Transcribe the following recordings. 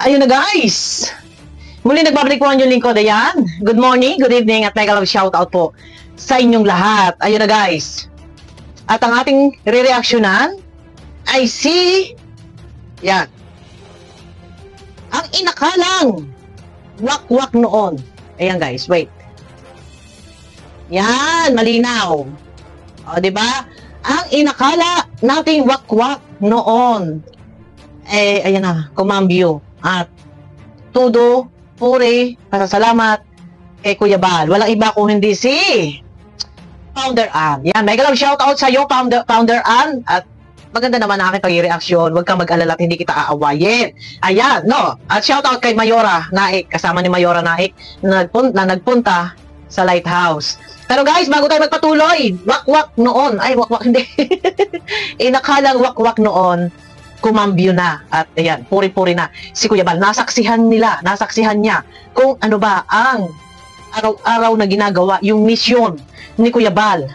Ayun na guys! Muli nagbabalik po ang inyong lingkod. Ayan. Good morning, good evening, at mega love shoutout po sa inyong lahat. Ayun na guys. At ang ating re-reactionan ay si... Yan. Ang inakalang wakwak noon. Ayan guys, wait. Yan, malinaw. O, diba? Ang inakala nating wakwak noon. Eh, ayan na, kumambyo. At todo, puri, pasasalamat kay Kuya Bal. Walang iba kung hindi si Founder Ann. Yan, mega love shoutout sa iyo, Founder Ann. At maganda naman ang aking pag-reaction. Huwag kang mag-alala at hindi kita aawayin. Ayan, no? At shoutout kay Mayora Naik. Kasama ni Mayora Naik na nagpunta sa Lighthouse. Pero guys, bago tayo magpatuloy, wakwak noon. Ay, wakwak hindi. Inakalang wakwak noon, kumambyo na. At ayan, puri-puri na. Si Kuya Bal, nasaksihan niya kung ano ba ang araw-araw na ginagawa, yung misyon ni Kuya Bal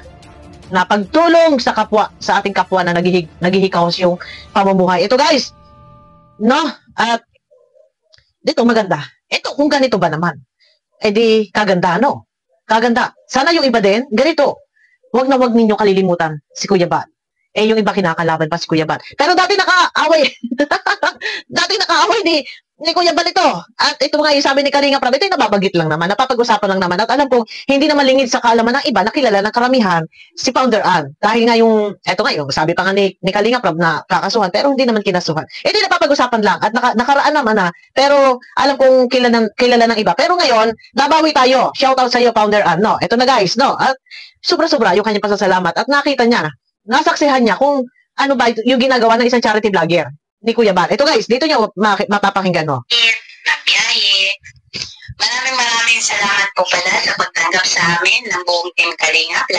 na pagtulong sa kapwa, sa ating kapwa na naghihikaos yung pamumuhay. Ito guys, no? At dito maganda. Ito, kung ganito ba naman, edi kaganda, no? Kaganda. Sana yung iba din, ganito. Huwag na huwag ninyo kalilimutan si Kuya Bal. Eh, yung iba kinakalaban pa si Kuya Bal. Pero dati nakaaway. Dati nakaaway ni Kuya Bal ito. At ito nga yung sabi ni Kalinga Prab, ito yung nababagit lang naman, napapag-usapan lang naman. At alam kong hindi naman lingid sa kaalaman ng iba, nakilala ng karamihan, si Founder Ann. Dahil nga yung, eto nga yung, sabi pa nga ni Kalinga Prab na kakasuhan, pero hindi naman kinasuhan. Eh, di napapag-usapan lang. At nakaraan naman na, pero alam kong kilala ng iba. Pero ngayon, nabawi tayo. Shoutout sa iyo, Founder Ann. No, eto na guys, no. At sobra-sobra yung kanyang pasasalamat. At nakita niya, nasaksihan niya kung ano ba yung ginagawa ng isang charity vlogger ni Kuya Bal. Ito guys, dito nyo mapapakinggan, no? Nabiyahe. Maraming salamat po pala sa pagtanggap sa amin ng buong Team Kalingap.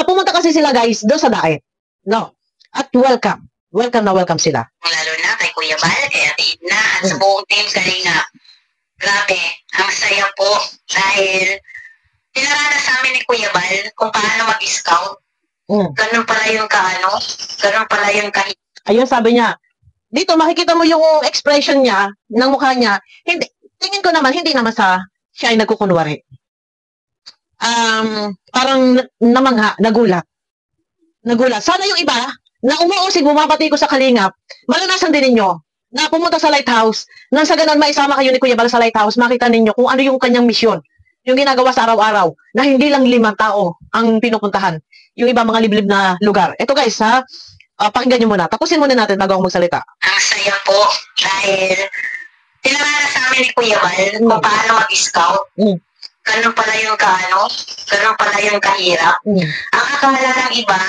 Pumunta kasi sila guys doon sa Daet. No? At welcome. Welcome na welcome sila. Lalo na kay Kuya Bal, kay Ate Edna, at sa buong Team Kalingap. Grabe, ang saya po dahil pinarana sa amin ni Kuya Bal kung paano mag-scout. Ganun pala yung ganun pala yung Ayun, sabi niya, dito makikita mo yung expression niya, ng mukha niya, tingin ko naman, hindi naman siya ay nagkukunwari. Parang namangha, nagulat. Sana yung iba, na umuusig, bumabati ko sa Kalingap, malanasan din ninyo, na pumunta sa Lighthouse, nang sa ganun maisama kayo ni Kuya Bal sa Lighthouse, makita ninyo kung ano yung kanyang misyon, yung ginagawa sa araw-araw, na hindi lang 5 tao ang pinupuntahan, yung iba mga liblib na lugar. Ito guys, pakinggan nyo muna. Tapusin muna natin bago ako magsalita. Ang saya po dahil tinanara sa amin ni Kuya Bal kung paano mag-scout. Ganun pala ganun pala yung kahirap. Ang akala ng iba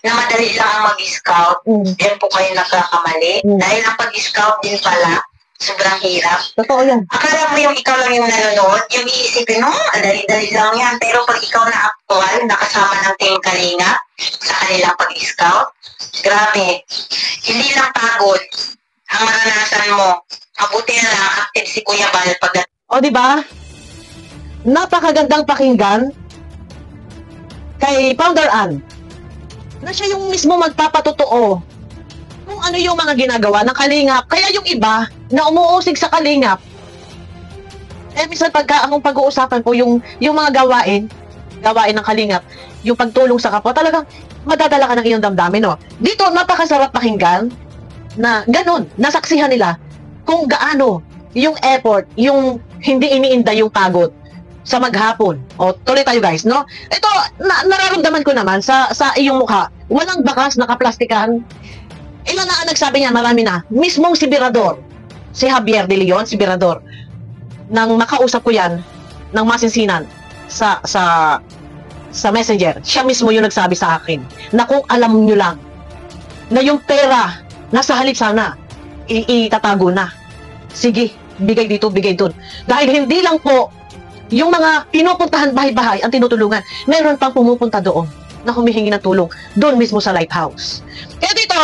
na madali lang ang mag-scout, yan po kayo nagkakamali. Dahil ang pag-scout din pala, sobrang hirap. Totoo yan. Akala mo yung ikaw lang yung nanonood, yung iisipin mo, dali-dali lang yan. Pero pag ikaw na actual, nakasama ng Team Kalinga sa kanilang pag-scout, grabe. Hindi lang pagod ang maranasan mo. Mabuti na lang active si Kuya Bal pag... O, diba? Napakagandang pakinggan kay Founder Ann na siya yung mismo magpapatotoo kung ano yung mga ginagawa ng Kalingap. Kaya yung iba na umuusig sa Kalingap, minsan pagka akong pag-uusapan po yung mga gawain ng Kalingap, yung pagtulong sa kapwa, talagang madadala ka ng iyong damdamin, no? Dito, napakasarap pakinggan na ganun, nasaksihan nila kung gaano yung effort, yung hindi iniinda yung pagod sa maghapon. O, tuloy tayo guys, no? Ito, nararamdaman ko naman sa iyong mukha, walang bakas, nakaplastikan. Ilan na ang nagsabi niya, marami na. Mismong si Birador, si Javier de Leon, si Birador, nang makausap ko yan, ng masinsinan, sa messenger, siya mismo yung nagsabi sa akin, na kung alam nyo lang, na yung pera, nasa halip sana, itatago na. Sige, bigay dito, bigay doon. Dahil hindi lang po, yung mga pinupuntahan bahay-bahay ang tinutulungan, meron pang pumupunta doon, na humihingi ng tulong, doon mismo sa Lighthouse. Kaya dito,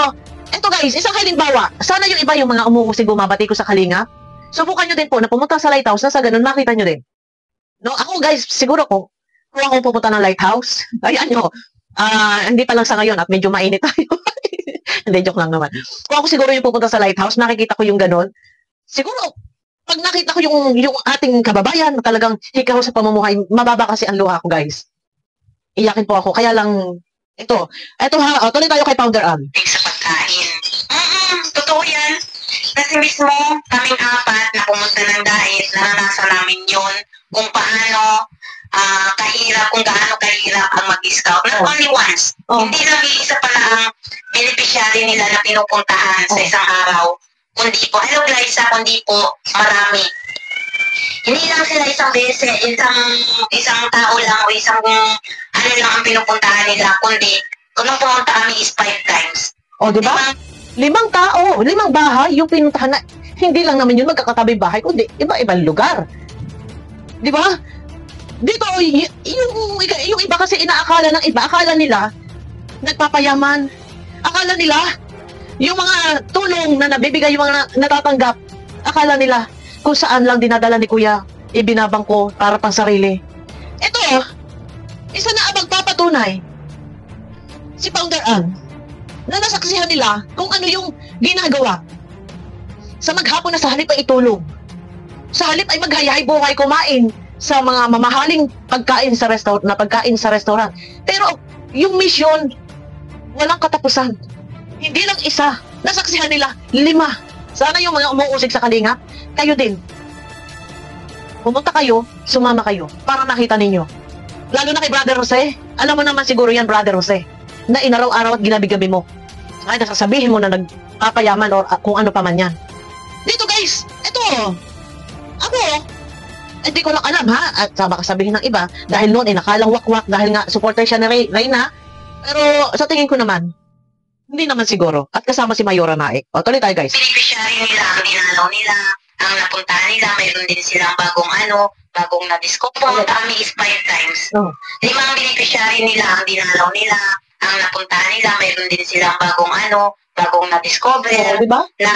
ito guys, isang halimbawa, sana yung iba yung mga umuusig bumabati ko sa Kalinga, subukan nyo din po na pumunta sa Lighthouse na sa ganun makita nyo din. No, ako guys, siguro kung ako pupunta ng Lighthouse, ayan nyo, hindi pa lang sa ngayon at medyo mainit tayo. Hindi, joke lang naman. Kung ako siguro yung pupunta sa Lighthouse, nakikita ko yung ganun, siguro, pag nakita ko yung ating kababayan na talagang hikaw sa pamumuhay, mababa kasi ang luha ko, guys. Iyakin po ako. Kaya lang, ito ha, tuloy tayo kay Founder Ann. Sa pagkain. Totoo yan. Kasi mismo, kaming apat na pumunta ng diet, naranasan namin yun kung paano kahirap, kung gaano kahirap ang mag-scout. Not only once. Hindi lang isa pala ang beneficiary nila na pinupuntahan sa isang araw. Kundi po, hello Glyza, kundi po, marami. Hindi lang sila isang beses, isang tao lang o isang ano lang ang pinupuntahan nila, kundi kung pumunta kami is 5 times. O, di ba? 5 tao, 5 bahay yung pinuntahan na, hindi lang naman yun magkakatabi bahay, kundi iba-ibang lugar. Di ba? Dito, yung iba kasi inaakala ng iba, akala nila, nagpapayaman. Akala nila, yung mga tulong na nabibigay, yung mga natatanggap, akala nila, kung saan lang dinadala ni Kuya, ibinabang ko para pang sarili. Ito, isa na ang magpapatunay, si Founder Ann, na nasaksihan nila kung ano yung ginagawa. Sa maghapon na sa halip ay itulong. Sa halip ay maghayahay buhay kumain sa mga mamahaling pagkain sa restaurant. Pero yung mission, walang katapusan. Hindi lang isa. Nasaksihan nila 5. Sana yung mga umuusig sa Kalingap, kayo din. Pumunta kayo, sumama kayo para makita ninyo. Lalo na kay Brother Jose. Alam mo naman siguro yan, Brother Jose, na inaraw-araw at ginabi-gabi mo. Kahit nasasabihin mo na nagpapayaman o kung ano pa man yan. Dito guys, ito. Ako, hindi ko lang alam ha. At baka sabihin ng iba, dahil noon nakalang wakwak dahil nga supporter siya ni Reyna. Pero sa tingin ko naman, hindi naman siguro. At kasama si Mayora Naik. O, tuloy tayo guys. Beneficiary nila, ang dinalaw nila, ang napuntahan nila, mayroon din silang bagong na-discover. Pumunta kami is 5 times. 5 ang beneficiary nila, ang dinalaw nila, ang napuntahan nila, mayroon din silang bagong na-discover, diba? Na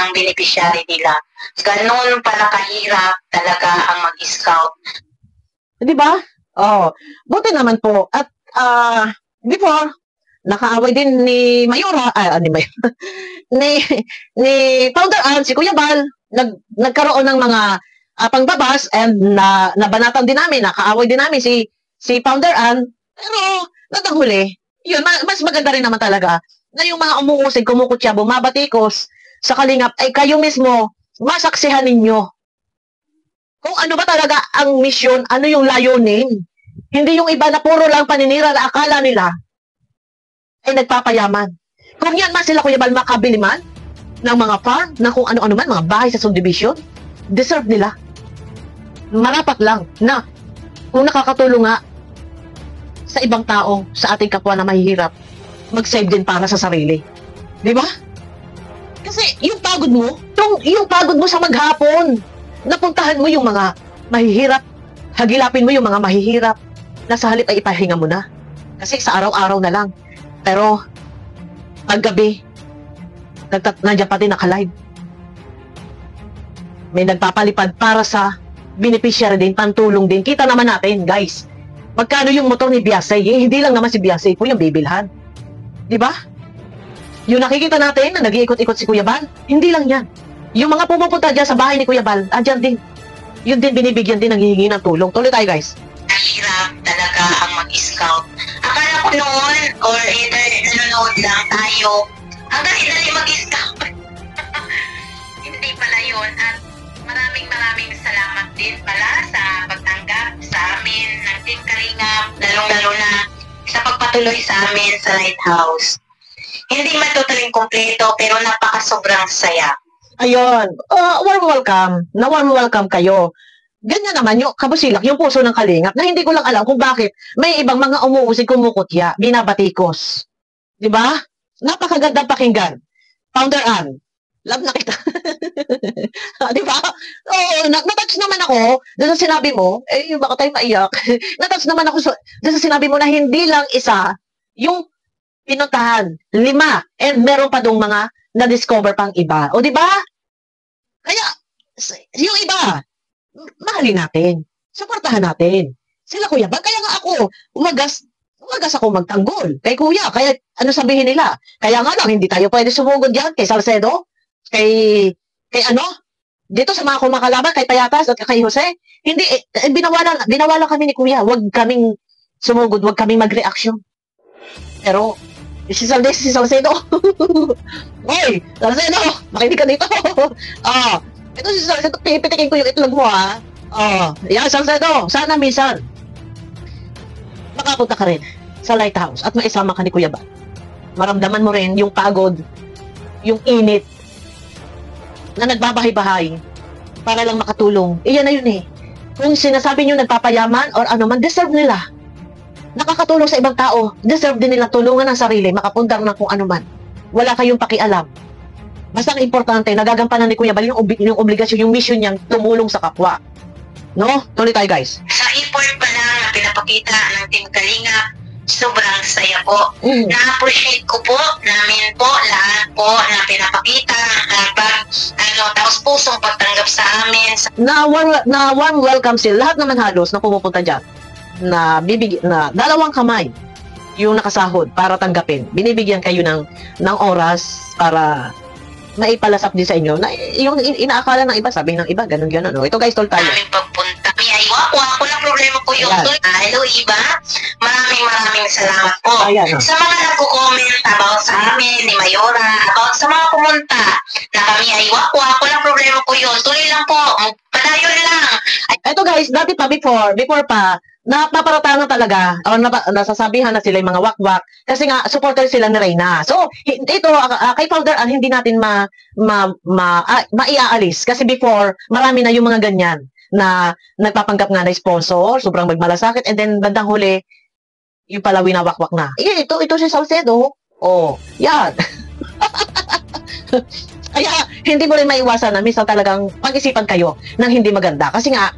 ang beneficiary nila. Ganun pala kahirap talaga ang mag-scout. Diba? Oh, buti naman po. At before, nakaaway din ni Mayora, ni Founder Ann, si Kuya Bal, nagkaroon ng mga pangbabas and nabanatan din namin, nakaaway din namin si Founder Ann, pero nandang huli, yun, mas maganda rin naman talaga na yung mga umuusig, kumukutya, bumabatikos sa Kalingap, ay kayo mismo, masaksihan ninyo kung ano ba talaga ang misyon, ano yung layunin. Hindi yung iba na puro lang paninira na akala nila ay nagpapayaman. Kung yan man sila Kuya Bal makabili man ng mga farm, ng kung ano-ano man, mga bahay sa subdivision, deserve nila. Marapat lang na kung nakakatulong nga sa ibang tao, sa ating kapwa na mahihirap, mag-save din para sa sarili. Di ba? Kasi yung pagod mo, yung pagod mo sa maghapon, napuntahan mo yung mga mahihirap, hagilapin mo yung mga mahihirap, na sa halip ay ipahinga mo na. Kasi sa araw-araw na lang. Pero, paggabi, nandiyan pa din naka-live. May nagpapalipad para sa beneficiary din, pantulong din. Kita naman natin, guys. Magkano yung motor ni Biasay? Hindi lang naman si Biasay po yung bibilhan. Di ba? Yung nakikita natin na nag-iikot-ikot si Kuya Bal, hindi lang yan. Yung mga pumupunta dyan sa bahay ni Kuya Bal, andyan din. Yun din binibigyan din, nanghihingi ng tulong. Tuloy tayo, guys. Hirap talaga ang mag-scout. Akala ko noon, or either nanonood lang tayo, ang dali-dali mag-scout. Hindi pala yun. At maraming salamat din pala sa pagtanggap sa amin ng Team Kalingap, lalong-lalo na sa pagpatuloy sa amin sa Lighthouse. Hindi man totaling kompleto, pero napaka-sobrang saya. Ayun. Warm welcome. Warm welcome kayo. Ganyan naman yung kabusilak, yung puso ng Kalingap, na hindi ko lang alam kung bakit may ibang mga umuusig, kumukutya, binabatikos. Di ba? Napakagandang pakinggan. Founder Ann, love na kita. Di ba? Oo, natouch naman ako doon sa sinabi mo, baka tayo maiyak. Natouch naman ako doon sa sinabi mo na hindi lang isa yung pinuntahan, 5, and meron pa dong mga na-discover pang iba. O di ba? Kaya, yung iba, mahalin natin. Suportahan natin. Sila Kuya Bal. Kaya nga ako, umagas ako magtanggol kay Kuya. Kaya ano sabihin nila? Kaya nga lang, hindi tayo pwede sumugod yan kay Salcedo, kay dito sa mga kumakalaban, kay Payatas at kay Jose, hindi, binawalan kami ni Kuya, wag kaming sumugod, wag kaming mag-reaction. Pero, si Salcedo, Hoy, Salcedo, makinig ka dito. Ito si Salcedo, pipitikin ko yung itlog mo, ha. Yan, Salcedo, sana minsan, makapunta ka rin sa lighthouse at maisama ka ni Kuya Bal. Maramdaman mo rin yung pagod, yung init, na nagbabahay-bahay para lang makatulong. Iyan na yun eh. Kung sinasabi nyo nagpapayaman or ano man, deserve nila. Nakakatulong sa ibang tao, deserve din nila tulungan ng sarili, makapundar ng kung ano man. Wala kayong pakialam. Basta ang importante, nagagampanan ni Kuya Bal yung obligasyon, yung mission niyang tumulong sa kapwa. No? Tuloy tayo, guys. Sa effort pa lang na pinapakita ng Team Kalinga, sobrang saya po. Na-appreciate ko po, namin po, lahat po na pinapakita, taos pusong pagtanggap sa amin. Na warm welcome sila. Lahat naman halos na pumupunta dyan. Na dalawang kamay yung nakasahod para tanggapin. Binibigyan kayo ng oras para maipalasap din sa inyo. Na, yung inaakala ng iba, sabi ng iba, ganun. No? Ito guys, tol tayo. Aming pagpunta. Ako lang problema ko yun. Hello, iba. Maraming salamat po. Sa mga nagko-comment about sa amin, ni Mayora, about sa mga pumunta, na kami ay ako lang problema ko yun. Tuloy lang po. Padayon lang. Ito guys, dati pa, before pa, napaparata na talaga, o nasasabihan na sila yung mga wakwak, kasi nga, supporter sila ni Reyna. So, ito, kay Founder Ann, hindi natin maiaalis. Kasi before, marami na yung mga ganyan, na nagpapanggap nga na sponsor, sobrang magmalasakit, and then bandang huli, yung pala winawakwak na. Ito si Salcedo. Yan. Kaya, hindi mo rin maiwasan na minsan talagang pag-isipan kayo ng hindi maganda. Kasi nga,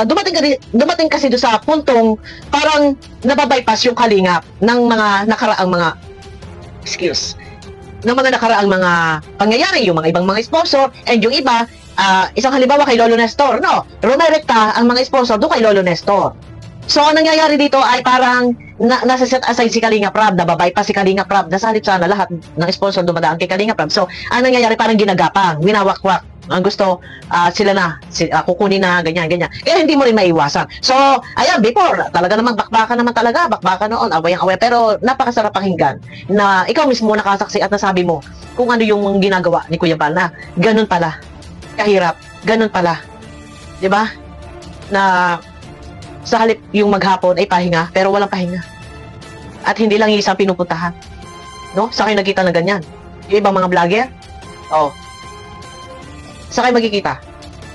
dumating kasi doon sa puntong parang nababypass yung kalingap ng mga nakaraang mga pangyayari, yung mga ibang mga sponsor, and yung iba, isang halimbawa kay Lolo Nestor, no? Rumirekta ang mga sponsor doon kay Lolo Nestor. So, ang nangyayari dito ay parang nasa set aside si Kalinga Prab, nababypass si Kalinga Prab, nasa halip sana lahat ng sponsor dumadaan kay Kalinga Prab. So, ang nangyayari parang ginagapang, winawakwak. Ang gusto, sila na, kukunin na, ganyan. Kaya hindi mo rin maiwasan. So, ayan, before, talaga namang bakbakan noon, away-away, pero napakasarap pakinggan na ikaw mismo nakasaksi at nasabi mo kung ano yung ginagawa ni Kuya Bal na ganun pala, kahirap, ganun pala. Diba? Na sa halip yung maghapon ay pahinga, pero walang pahinga. At hindi lang isang pinupuntahan. No? Sa kayo nagkita na ganyan. Yung ibang mga vlogger, sa kayo magkikita.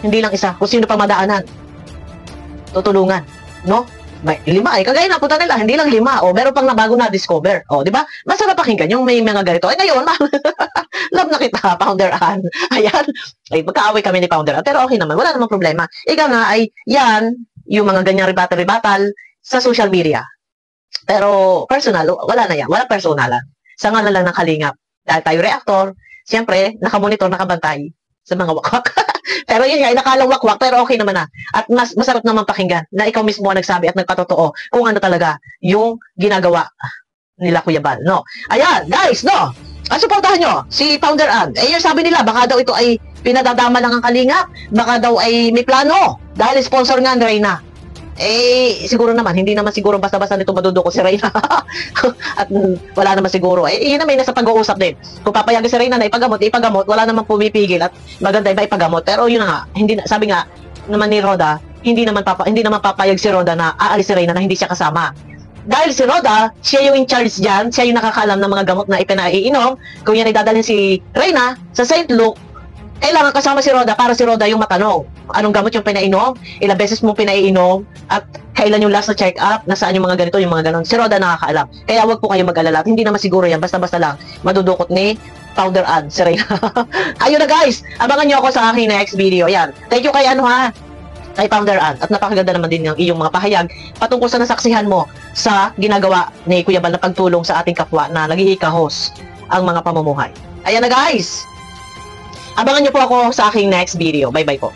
Hindi lang isa. Kung sino pa madaanan. Tutulungan. No? May 5 kagaya na punta nila, hindi lang 5. Meron pang nabago na discover. Di ba? Masarap pakinggan yung may mga ganito. Ngayon, love na kita, Founder Ann. Ayan. Magkaaway kami ni Founder Ann. Pero okay naman. Wala namang problema. Ikaw nga ay, yan, yung mga ganyang ribatal sa social media. Pero personal, wala na yan. Wala personalan. Sa nga lang ng kalingap. Dahil tayo reactor, siyempre, nakamonitor, nakabantay sa mga wakwak. Pero yun nga, nakalang wakwak, pero okay naman na. At masarap naman pakinggan na ikaw mismo ang nagsabi at nagpatotoo kung ano talaga yung ginagawa nila Kuya Bal, no? Ayan, guys, no? Suportahan nyo si Founder Ann. Yung sabi nila, baka daw ito ay pinadadama lang ang kalingap, baka daw ay may plano, dahil sponsor nga ni Reyna. Siguro naman, hindi naman siguro basta-basta nito maduduko si Reyna. At wala naman siguro. Yun naman nasa pag-uusap din. Kung papayagan si Reyna na ipagamot, wala naman pumipigil at maganda iba ipagamot. Pero yun nga, sabi nga naman ni Roda, hindi naman papayag si Roda na aalis si Reyna na hindi siya kasama. Dahil si Roda, siya yung in charge dyan, siya yung nakakalam ng mga gamot na ipinaiinom. Kung yan ay dadalhin si Reyna sa St. Luke, kailangan kasama si Roda para si Roda yung matanong anong gamot yung pinainom, ilang beses mo pinaiinom, at kailan yung last na check-up, nasaan yung mga ganito, yung mga ganon. Si Roda nakakaalam. Kaya wag po kayo mag-alala. Hindi naman siguro yan, basta-basta lang madudukot ni Founder Ann, si Reyna. Ayun na guys, abangan nyo ako sa aking next video. Yan. Thank you kay kay Founder Ann. At napakaganda naman din yung iyong mga pahayag patungkol sa nasaksihan mo sa ginagawa ni Kuya Bal na pagtulong sa ating kapwa na nag-iikahos ang mga pamumuhay. Ayan na guys! Abangan nyo po ako sa aking next video. Bye-bye po.